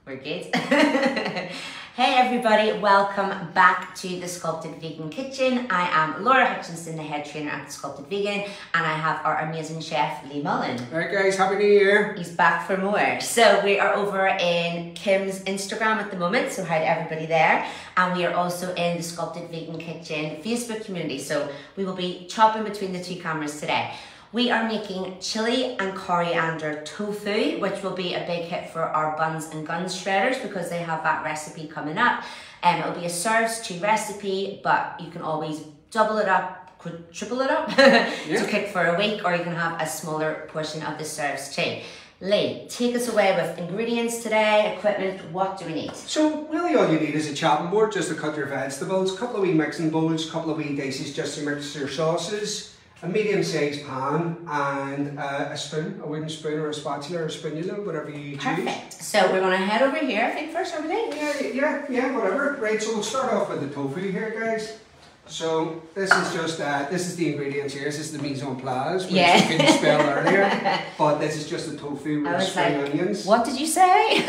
We're good. Hey everybody, welcome back to the Sculpted Vegan Kitchen. I am Laura Hutchinson, the head trainer at the Sculpted Vegan, and I have our amazing chef, Lee Mullen. Alright guys, Happy New Year. He's back for more. So we are over in Kim's Instagram at the moment, so hi to everybody there. And we are also in the Sculpted Vegan Kitchen Facebook community, so we will be chopping between the two cameras today. We are making chili and coriander tofu, which will be a big hit for our buns and guns shredders because they have that recipe coming up. It'll be a serves to recipe, but you can always double it up, triple it up to cook for a week, or you can have a smaller portion of the serves too. Lee, take us away with ingredients today, equipment, what do we need? So really all you need is a chopping board just to cut your vegetables, a couple of wee mixing bowls, a couple of wee daisies just to mix your sauces, a medium-sized pan, and a spoon, a wooden spoon or a spatula or a spatula, whatever you choose. Perfect. So we're going to head over here, I think, first, are we there? Yeah, whatever. Right, so we'll start off with the tofu here, guys. So this is just, this is the ingredients here. This is the mise en place, which you couldn't spell earlier. But this is just the tofu with the spring onions. What did you say?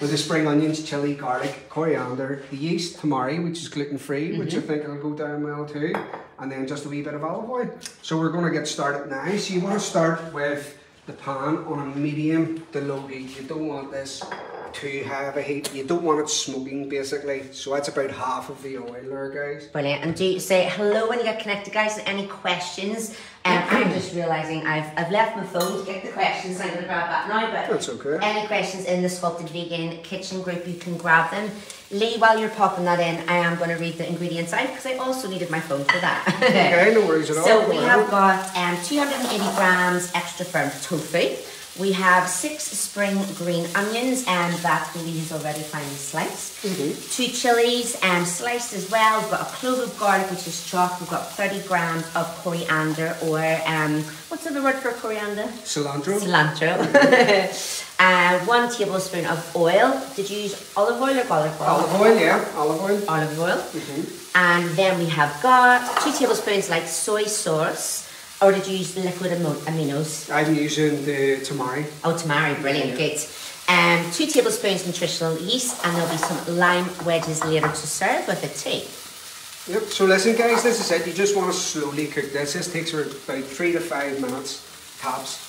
With the spring onions, chili, garlic, coriander, the yeast, tamari, which is gluten-free, which I think will go down well too. And then just a wee bit of olive oil. So we're going to get started now. So you want to start with the pan on a medium to low heat. You don't want this too high of a heat. You don't want it smoking basically. So that's about half of the oil there, guys. Brilliant. And do say hello when you get connected, guys. Any questions? I'm just realising I've left my phone to get the questions. I'm going to grab that now. But that's okay. Any questions in the Sculpted Vegan Kitchen group, you can grab them. Lee, while you're popping that in, I am going to read the ingredients out because I also needed my phone for that. Okay, no worries at all. So we have got 280 grams extra firm tofu. We have 6 spring green onions that Lee has already finely sliced. 2 chilies sliced as well. We've got a clove of garlic which is chopped. We've got 30 grams of coriander, or what's the other word for coriander? Cilantro. Cilantro. 1 tablespoon of oil. Did you use olive oil or garlic oil? Olive oil, yeah. Olive oil. Olive oil. And then we have got 2 tablespoons like soy sauce. Or did you use liquid aminos? I'm using the tamari. Oh, tamari, brilliant, good. 2 tablespoons nutritional yeast, and there'll be some lime wedges later to serve with it too. Yep, so listen guys, this is it. You just want to slowly cook this. This takes about 3 to 5 minutes tops.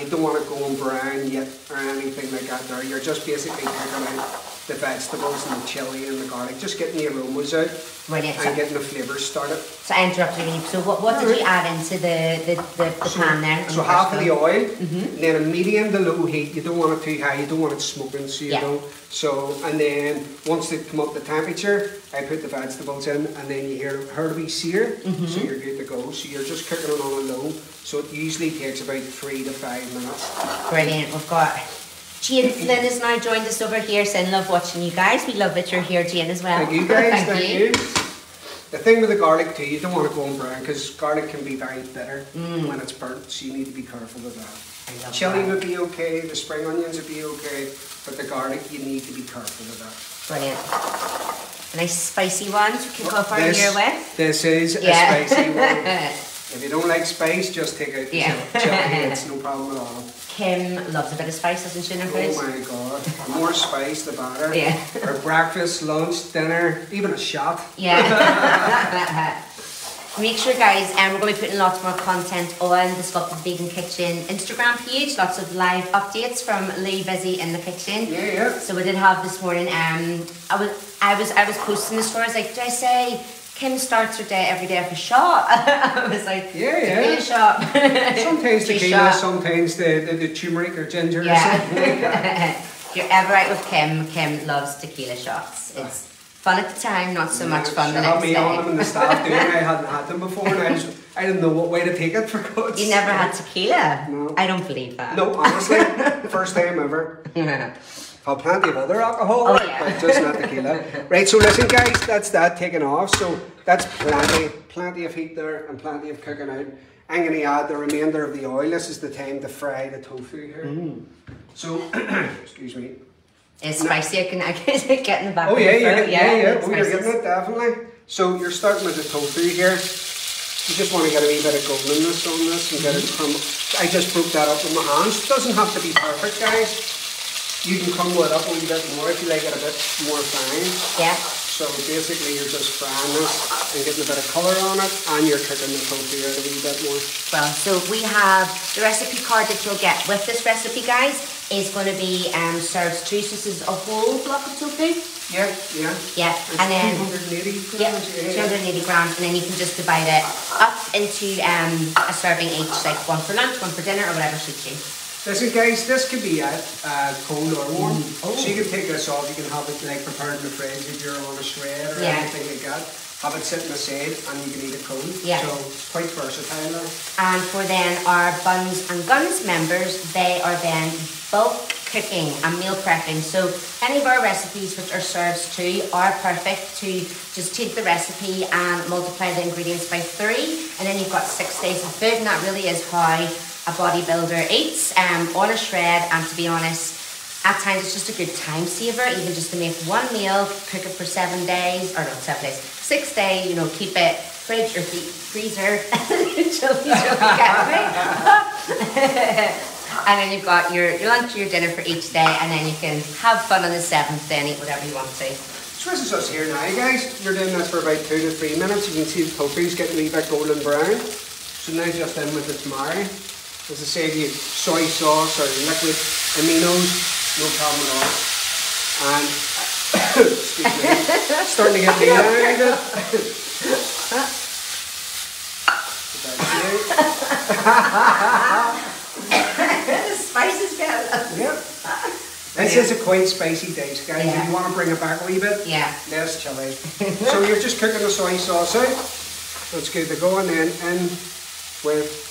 You don't want it going brown yet or anything like that there. You're just basically cooking out the vegetables and the chili and the garlic, just getting the aromas out. Brilliant. And getting the flavours started. So I interrupted you. So what did you add into the pan there? So half of the oil, and then a medium to low heat. You don't want it too high, you don't want it smoking, so you don't. So, and then once they come up the temperature, I put the vegetables in, and then you hear to be sear, so you're good to go. So you're just cooking it on a low, so it usually takes about 3 to 5 minutes. Brilliant. We've got Jane Flynn has now joined us over here, saying love watching you guys. We love that you're here, Jane, as well. Thank you guys, thank you. The thing with the garlic too, you don't want to go brown because garlic can be very bitter when it's burnt, so you need to be careful with that. Chili would be okay, the spring onions would be okay, but the garlic you need to be careful with that. Brilliant. A nice spicy one to kick off our year with. This is a spicy one. If you don't like spice, just take out the chili, it's no problem at all. Kim loves a bit of spice, doesn't she, in her food? Oh my god, the more spice the better. Yeah. For breakfast, lunch, dinner, even a shot. Yeah. Make sure guys, we're going to be putting lots more content on the Sculpted Vegan Kitchen Instagram page, lots of live updates from Lee busy in the kitchen. Yeah. So we did have this morning, I was posting the stories like, did I say Kim starts her day every day with a shot? I was like, tequila shot. Sometimes tequila, sometimes the turmeric or ginger or something like that. If you're ever out with Kim, Kim loves tequila shots. It's fun at the time, not so much fun the next day. She had me on them and the staff doing it. I hadn't had them before and I didn't know what way to take it for God's sake. You never had tequila? No. I don't believe that. No, honestly, first time ever. I've plenty of other alcohol, but just not tequila. Right, so listen guys, that's that taken off. So that's plenty of heat there and plenty of cooking out. I'm going to add the remainder of the oil. This is the time to fry the tofu here. So, excuse me. It's spicy, I can get in the back. Oh yeah, you're getting it, definitely. So you're starting with the tofu here. You just want to get a wee bit of goldenness on this and get it from... I just broke that up with my hands. It doesn't have to be perfect, guys. You can crumble it up a wee bit more if you like it a bit more fine. Yeah. So basically you're just frying this and getting a bit of colour on it, and you're cooking the tofu out a wee bit more. Well, so we have the recipe card that you'll get with this recipe, guys, is going to be served 2 pieces of whole block of tofu. Yeah, yeah. Yeah, It's and then 280 grams. Yeah, 280 grams, and then you can just divide it up into a serving each, like one for lunch, one for dinner, or whatever suits you. Listen guys, this could be cold or warm. So you can take this off, you can have it like prepared in the fridge if you're on a shred or anything like that. Have it sitting aside and you can eat it cold. Yeah. So it's quite versatile there. And for then our Buns and Guns members, they are then bulk cooking and meal prepping. So any of our recipes which are serves too are perfect to just take the recipe and multiply the ingredients by 3, and then you've got 6 days of food, and that really is how a bodybuilder eats on a shred. And to be honest, at times it's just a good time saver, even just to make one meal, cook it for 7 days, or not 7 days, 6 days, you know, keep it fridge or freezer, chilli, and then you've got your lunch or your dinner for each day, and then you can have fun on the 7th day and eat whatever you want to. So this is us here now guys. You're doing this for about 2 to 3 minutes. You can see the tofu's getting a wee bit golden brown. So now just in with the tamari. As I say, you soy sauce or liquid aminos, no problem at all. And excuse me, starting to get me out of it. The spice is better. Yep. This is a quite spicy dish, guys. Yeah. If you want to bring it back a wee bit, less chili. So you're just cooking the soy sauce out. That's good to go, and then in with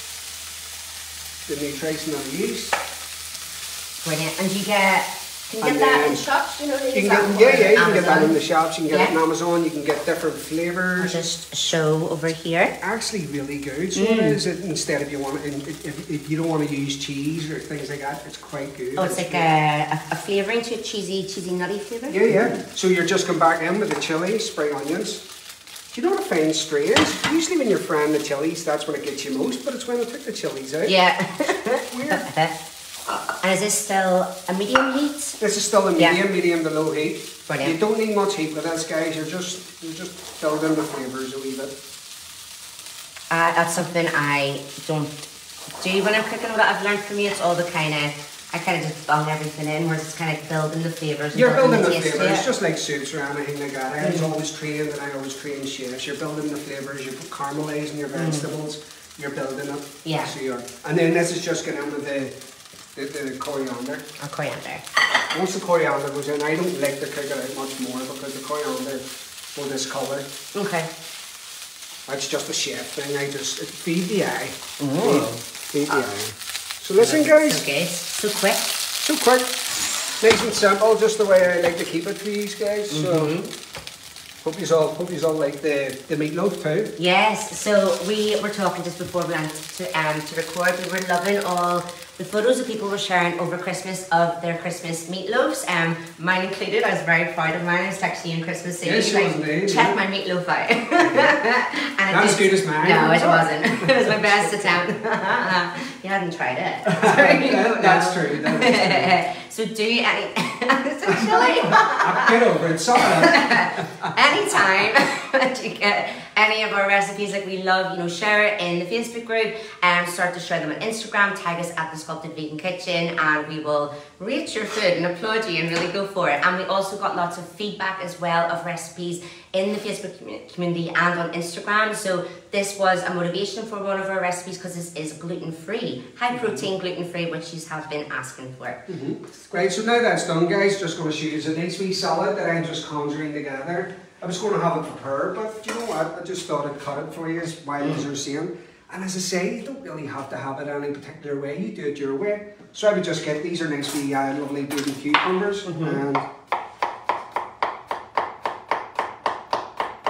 the nutritional yeast. Brilliant. And you can get that in shops, you know? You can get, you can get that in the shops, you can get it on Amazon, you can get different flavours. I'll just show over here. Actually really good, so it is. Instead of if you don't want to use cheese or things like that, it's quite good. Oh, it's like a flavouring to it, cheesy nutty flavour? Yeah, yeah. So you're just going back in with the chilli, spring onions. Do you know what I find strange? Usually when you're frying the chilies, that's when it gets you most, but it's when I took the chilies out. Yeah. Weird. And is this still a medium heat? This is still a medium to low heat. Brilliant. You don't need much heat with this, guys. You're just building the flavours a wee bit. That's something I don't do when I'm cooking. What I've learned from you, it's all the I kind of just bung everything in, whereas it's kind of building the flavours. You're building the flavours, just like soups or anything like that. I was always trained, and I always train chefs. You're building the flavours, you're caramelising your vegetables, you're building it. Yeah. So you're, and then this is just going in with the coriander. Or coriander. Once the coriander goes in, I don't like to cook it out much more because the coriander will discolour. Okay. That's just a chef thing. I just feed the eye. Feed the eye. So listen, guys. Okay. So quick. So quick. Nice and simple, just the way I like to keep it for you guys. So hope you all like the meatloaf too. Yes. So we were talking just before we went to record. We were loving all the photos that people were sharing over Christmas of their Christmas meatloafs. Mine included. I was very proud of mine. I was texting you on Christmas Eve. Yes, like, check my meatloaf out. And not as good as mine. No, it wasn't. It was my best attempt. You hadn't tried it. That's true. That is true. So do any... It's a chili. Get over it. Suck it up. Anytime that you get any of our recipes, like we love, share it in the Facebook group and start to share them on Instagram. Tag us at the Sculpted Vegan Kitchen, and we will rate your food and applaud you and really go for it. And we also got lots of feedback as well of recipes in the Facebook community and on Instagram. So this was a motivation for one of our recipes because this is gluten-free, high protein, gluten-free, which you have been asking for. Right, so now that's done, guys, just going to show you a nice wee salad that I'm just conjuring together. I was going to have it prepared, but you know what? I just thought I'd cut it for you while you were seeing. And as I say, you don't really have to have it any particular way. You do it your way. So I would just get, these are nice wee lovely baby cucumbers. And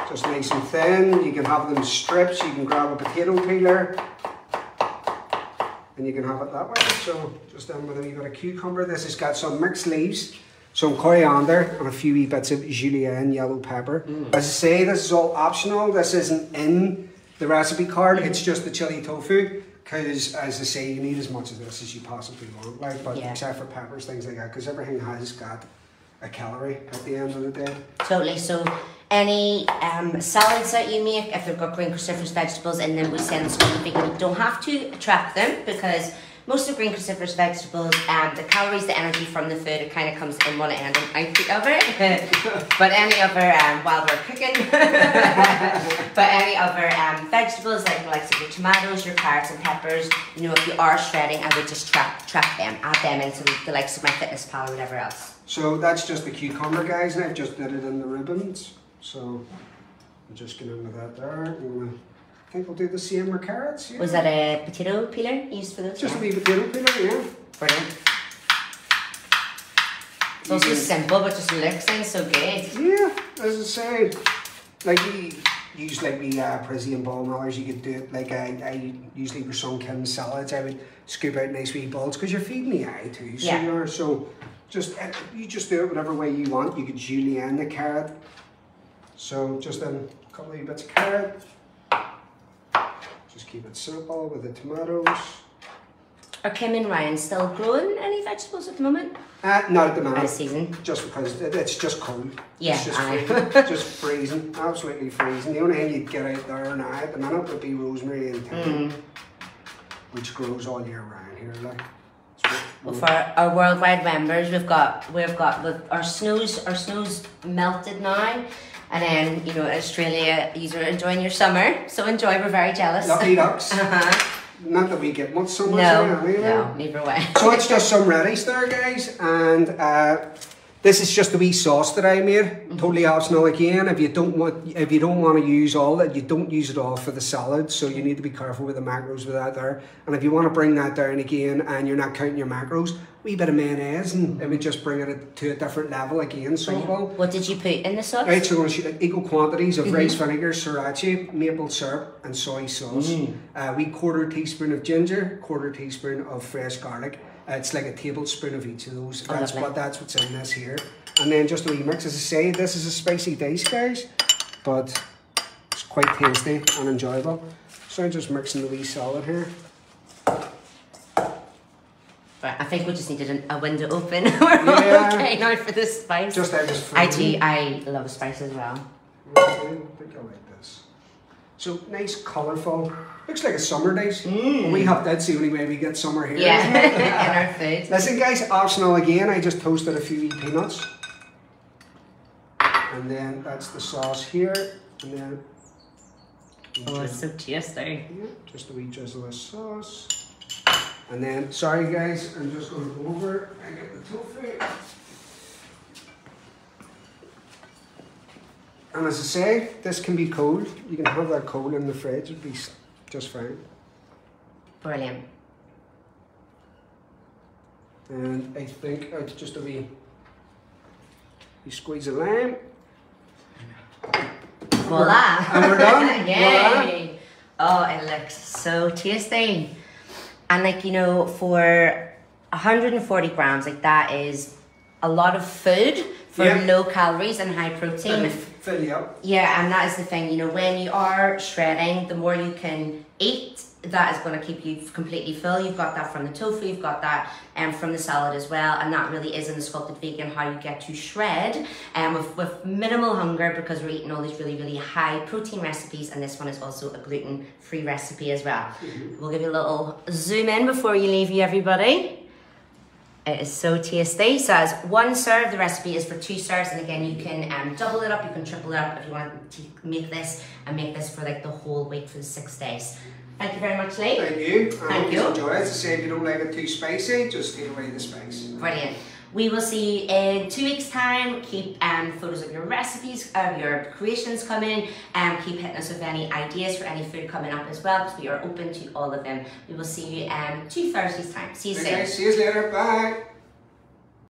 just nice and thin. You can have them strips. You can grab a potato peeler. And you can have it that way. So just in with a wee bit of cucumber. This has got some mixed leaves, some coriander, and a few wee bits of julienne yellow pepper. As I say, this is all optional. This isn't in the recipe card. It's just the chili tofu. because as I say, you need as much of this as you possibly want, like, but except for peppers, things like that, because everything has got a calorie at the end of the day. Totally. So any salads that you make, if they've got green cruciferous vegetables in them, we send Sculpted Vegan. You don't have to track them because most of the green cruciferous vegetables, the calories, the energy from the food, it kind of comes in one end and out the other. But any other, while we're cooking, but any other vegetables like the likes of your tomatoes, your carrots and peppers, you know, if you are shredding, I would just track them, add them into the likes of my MyFitnessPal or whatever else. So that's just the cucumber, guys, and I've just did it in the ribbons. So I'm just getting into that there. I think we'll do the same with carrots. Yeah. Was that a potato peeler used for those? Just a wee potato peeler, yeah. Brilliant. It's also simple, but just looks so good. Yeah, as I say, like we use like we Prizzy and ball millers, you could do it like I usually for some Kim's salads, I would scoop out nice wee balls because you're feeding the eye too. So you are, so you just do it whatever way you want. You could julienne the carrot. So just a couple of bits of carrot. Just keep it simple with the tomatoes. Are Kim and Ryan still growing any vegetables at the moment? Not at the moment. Out of season. Just because it's just cold. Yeah, it's just freezing. Just freezing. Absolutely freezing. The only thing you'd get out there now at the minute would be rosemary and thyme, which grows all year round here. Like. Well, for our worldwide members, we've got our snow's melted now, and then you know Australia, you are enjoying your summer, so enjoy. We're very jealous. Lucky ducks. Not that we get much summer. No, neither way. So it's just some radish there, guys, and this is just a wee sauce that I made. Totally optional again. If you don't want to use all that, you don't use it all for the salad. So you need to be careful with the macros with that there. And if you want to bring that down again, and you're not counting your macros, wee bit of mayonnaise, and it would just bring it to a different level again. So what did you put in the sauce? Right, so we're going to shoot equal quantities of rice vinegar, sriracha, maple syrup, and soy sauce. We 1/4 teaspoon of ginger, 1/4 teaspoon of fresh garlic. It's like a tablespoon of each of those. That's what's in this here. And then just a wee mix. As I say, this is a spicy dice, guys, but it's quite tasty and enjoyable. So I'm just mixing the wee salad here. Right, I think we just needed a window open. We're okay now for the spice. I love spice as well. I think I like this. So nice, colourful. Looks like a summer dish. That's the only way we get summer here. Yeah, in our food. Listen, guys, optional again. I just toasted a few wee peanuts. And then that's the sauce here. And then it's so tasty. Yeah, just a wee drizzle of sauce. And then, sorry guys, I'm just going to go over and get the tofu. And as I say, this can be cold. You can have that cold in the fridge. It'd be just fine. Brilliant. And I think it's just a wee squeeze of lime. Voila! And we're done. Yay! Voila. Oh, it looks so tasty. And like, you know, for 140 grams, like that is a lot of food for low calories and high protein. Fill you up. Yeah, and that is the thing, you know, when you are shredding, the more you can eat, that is going to keep you completely full. You've got that from the tofu, you've got that from the salad as well, and that really is in the Sculpted Vegan how you get to shred with minimal hunger, because we're eating all these really, really high protein recipes, and this one is also a gluten-free recipe as well. We'll give you a little zoom in before you leave, everybody. It is so tasty. So as 1 serve, the recipe is for 2 serves, and again you can double it up, you can triple it up if you want to make this for like the whole week for the 6 days. Thank you very much, Lee. Thank you. Thank you. Enjoy it. As I say, if you don't like it too spicy, just take away the spice. Brilliant. We will see you in 2 weeks' time. Keep photos of your recipes, your creations coming, and keep hitting us with any ideas for any food coming up as well, because we are open to all of them. We will see you 2 Thursdays' time. See you soon. Okay, see you later. Bye.